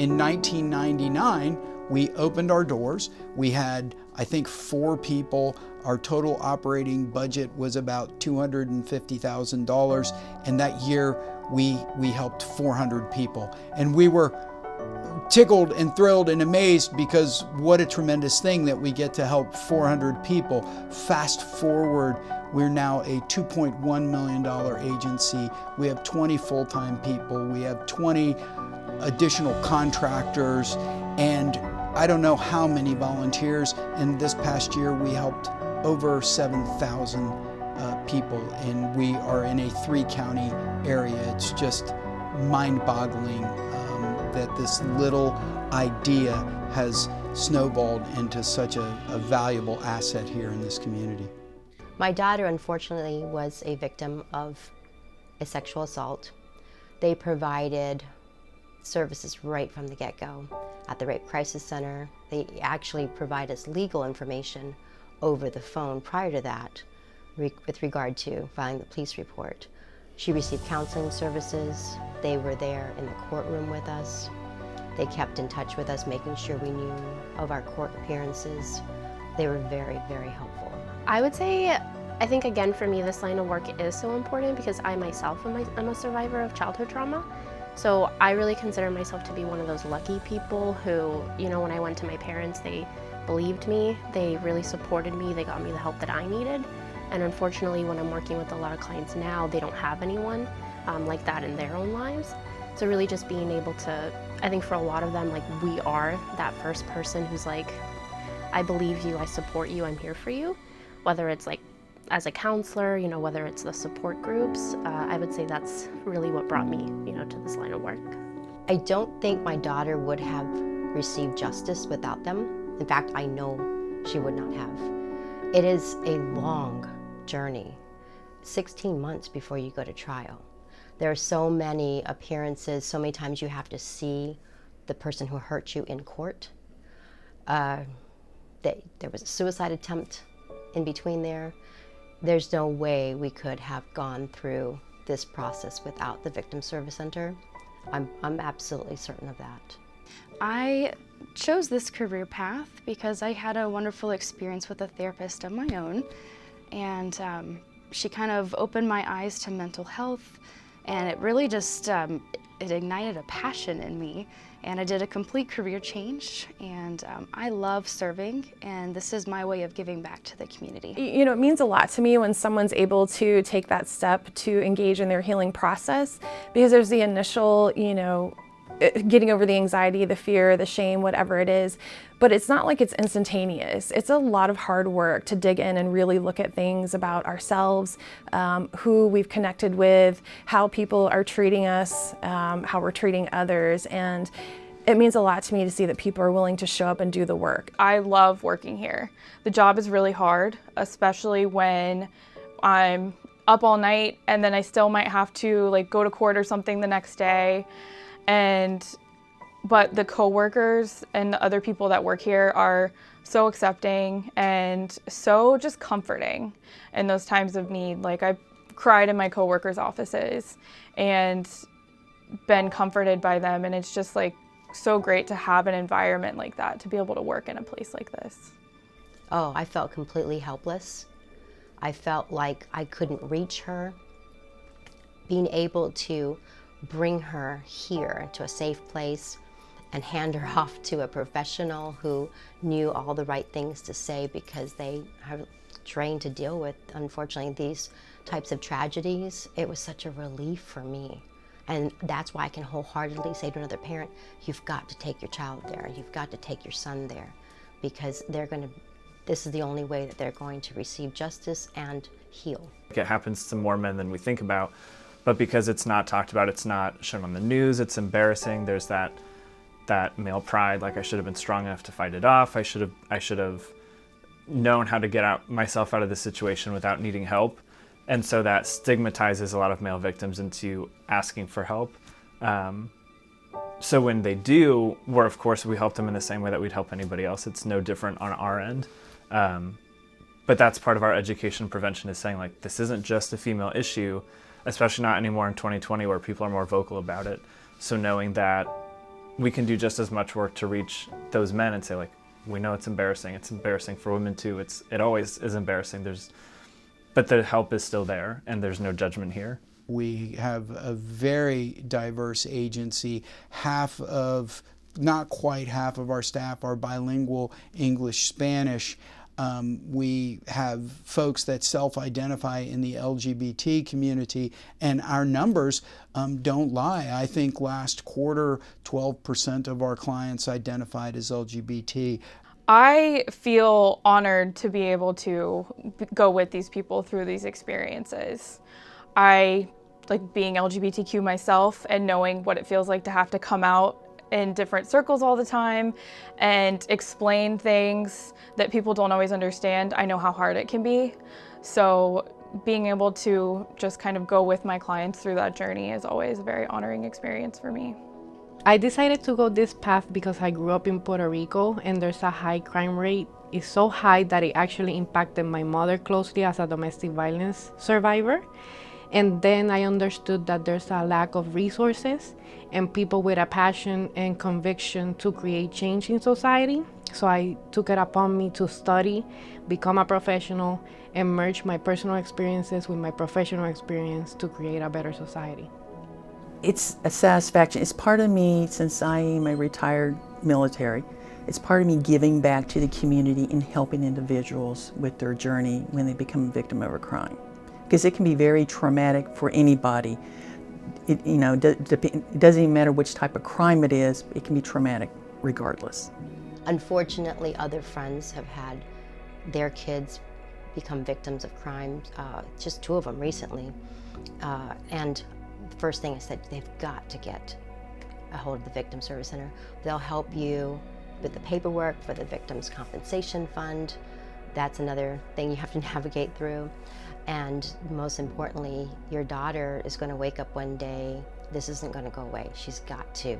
in 1999, we opened our doors. We had, I think, 4 people. Our total operating budget was about $250,000. And that year, we helped 400 people. And we were tickled and thrilled and amazed because what a tremendous thing that we get to help 400 people. Fast forward, we're now a $2.1 million agency. We have 20 full-time people. We have 20 additional contractors, and I don't know how many volunteers. And this past year, we helped over 7,000 people, and we are in a 3-county area. It's just mind-boggling that this little idea has snowballed into such a valuable asset here in this community. My daughter, unfortunately, was a victim of a sexual assault. They provided services right from the get-go at the Rape Crisis Center. They actually provide us legal information over the phone prior to that with regard to filing the police report. She received counseling services. They were there in the courtroom with us. They kept in touch with us, making sure we knew of our court appearances. They were very, very helpful. I would say, I think again for me this line of work is so important because I myself am a survivor of childhood trauma. So I really consider myself to be one of those lucky people who, you know, when I went to my parents, they believed me, they really supported me, they got me the help that I needed. And unfortunately, when I'm working with a lot of clients now, they don't have anyone like that in their own lives. So really just being able to, I think for a lot of them, like we are that first person who's like, I believe you, I support you, I'm here for you. Whether it's like as a counselor, you know, whether it's the support groups, I would say that's really what brought me, you know, to this line of work. I don't think my daughter would have received justice without them. In fact, I know she would not have. It is a long journey, 16 months before you go to trial. There are so many appearances, so many times you have to see the person who hurt you in court. There was a suicide attempt in between there. There's no way we could have gone through this process without the Victim Service Center. I'm absolutely certain of that. I chose this career path because I had a wonderful experience with a therapist of my own, and she kind of opened my eyes to mental health, and it really just it ignited a passion in me, and I did a complete career change, and I love serving, and this is my way of giving back to the community. You know, it means a lot to me when someone's able to take that step to engage in their healing process, because there's the initial, you know, getting over the anxiety, the fear, the shame, whatever it is, but it's not like it's instantaneous. It's a lot of hard work to dig in and really look at things about ourselves, who we've connected with, how people are treating us, how we're treating others, and it means a lot to me to see that people are willing to show up and do the work. I love working here. The job is really hard, especially when I'm up all night and then I still might have to like go to court or something the next day. But the coworkers and the other people that work here are so accepting and so just comforting in those times of need. Like I've cried in my coworkers' offices and been comforted by them, and it's just like so great to have an environment like that, to be able to work in a place like this. Oh, I felt completely helpless. I felt like I couldn't reach her. Being able to bring her here to a safe place and hand her off to a professional who knew all the right things to say, because they are trained to deal with, unfortunately, these types of tragedies. It was such a relief for me. And that's why I can wholeheartedly say to another parent, you've got to take your child there. You've got to take your son there, because this is the only way that they're going to receive justice and heal. It happens to more men than we think about. But because it's not talked about, it's not shown on the news, it's embarrassing. There's that male pride, like I should have been strong enough to fight it off. I should have known how to get myself out of this situation without needing help. And so that stigmatizes a lot of male victims into asking for help. So when they do, of course, we help them in the same way that we'd help anybody else. It's no different on our end. But that's part of our education prevention, is saying like, this isn't just a female issue, especially not anymore in 2020 where people are more vocal about it. So knowing that we can do just as much work to reach those men and say, like, we know it's embarrassing. It's embarrassing for women too. It always is embarrassing. But the help is still there, and there's no judgment here. We have a very diverse agency. Not quite half of our staff are bilingual English, Spanish. We have folks that self-identify in the LGBT community, and our numbers don't lie. I think last quarter, 12% of our clients identified as LGBT. I feel honored to be able to go with these people through these experiences. I like being LGBTQ myself and knowing what it feels like to have to come out in different circles all the time and explain things that people don't always understand. I know how hard it can be. So being able to just kind of go with my clients through that journey is always a very honoring experience for me. I decided to go this path because I grew up in Puerto Rico and there's a high crime rate. It's so high that it actually impacted my mother closely as a domestic violence survivor. And then I understood that there's a lack of resources and people with a passion and conviction to create change in society. So I took it upon me to study, become a professional, and merge my personal experiences with my professional experience to create a better society. It's a satisfaction. It's part of me, since I am a retired military, it's part of me giving back to the community and helping individuals with their journey when they become a victim of a crime. Because it can be very traumatic for anybody. It doesn't even matter which type of crime it is, it can be traumatic regardless. Unfortunately, other friends have had their kids become victims of crime, just 2 of them recently. And the first thing I said, they've got to get a hold of the Victim Service Center. They'll help you with the paperwork for the Victims Compensation Fund. That's another thing you have to navigate through. And most importantly, your daughter is going to wake up one day, this isn't going to go away. She's got to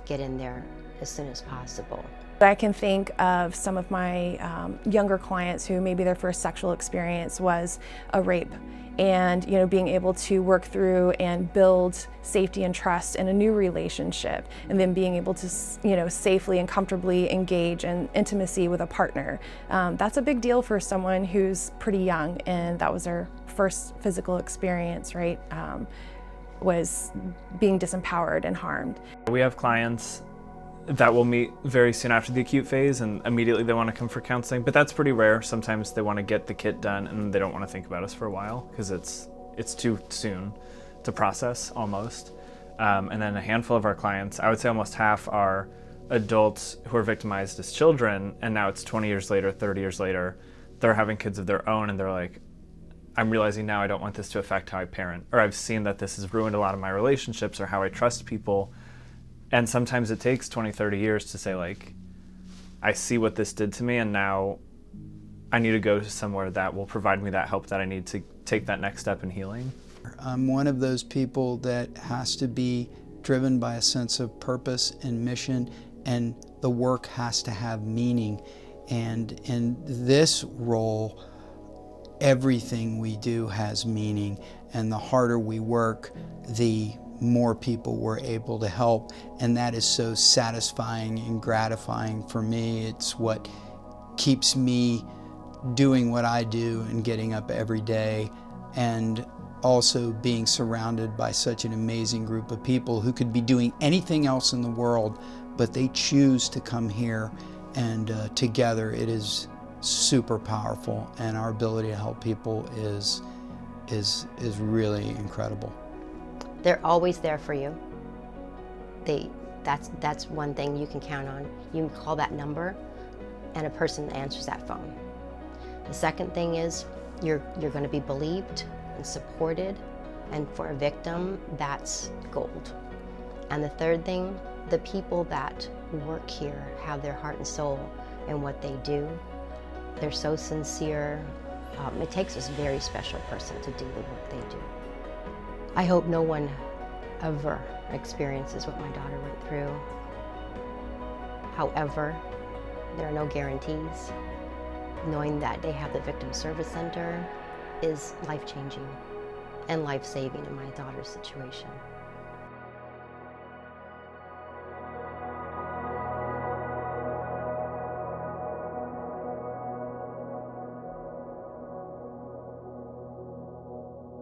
get in there as soon as possible. I can think of some of my younger clients who maybe their first sexual experience was a rape, and being able to work through and build safety and trust in a new relationship, and then being able to safely and comfortably engage in intimacy with a partner. That's a big deal for someone who's pretty young, and that was their first physical experience, right? Was being disempowered and harmed. We have clients that will meet very soon after the acute phase and immediately they want to come for counseling, but that's pretty rare. Sometimes they want to get the kit done and they don't want to think about us for a while because it's too soon to process almost. And then a handful of our clients, I would say almost half, are adults who are victimized as children, and now it's 20 years later, 30 years later, they're having kids of their own and they're like, I'm realizing now I don't want this to affect how I parent, or I've seen that this has ruined a lot of my relationships or how I trust people. And sometimes it takes 20, 30 years to say, like, I see what this did to me and now I need to go to somewhere that will provide me that help that I need to take that next step in healing. I'm one of those people that has to be driven by a sense of purpose and mission, and the work has to have meaning. And in this role, everything we do has meaning, and the harder we work, the more people we're able to help, and that is so satisfying and gratifying for me. It's what keeps me doing what I do and getting up every day, and also being surrounded by such an amazing group of people who could be doing anything else in the world, but they choose to come here, and together it is super powerful, and our ability to help people is really incredible. They're always there for you. That's one thing you can count on. You can call that number and a person answers that phone. The second thing is you're going to be believed and supported, and for a victim, that's gold. And the third thing, the people that work here have their heart and soul in what they do. They're so sincere. It takes a very special person to do the work they do. I hope no one ever experiences what my daughter went through. However, there are no guarantees. Knowing that they have the Victim Service Center is life-changing and life-saving in my daughter's situation.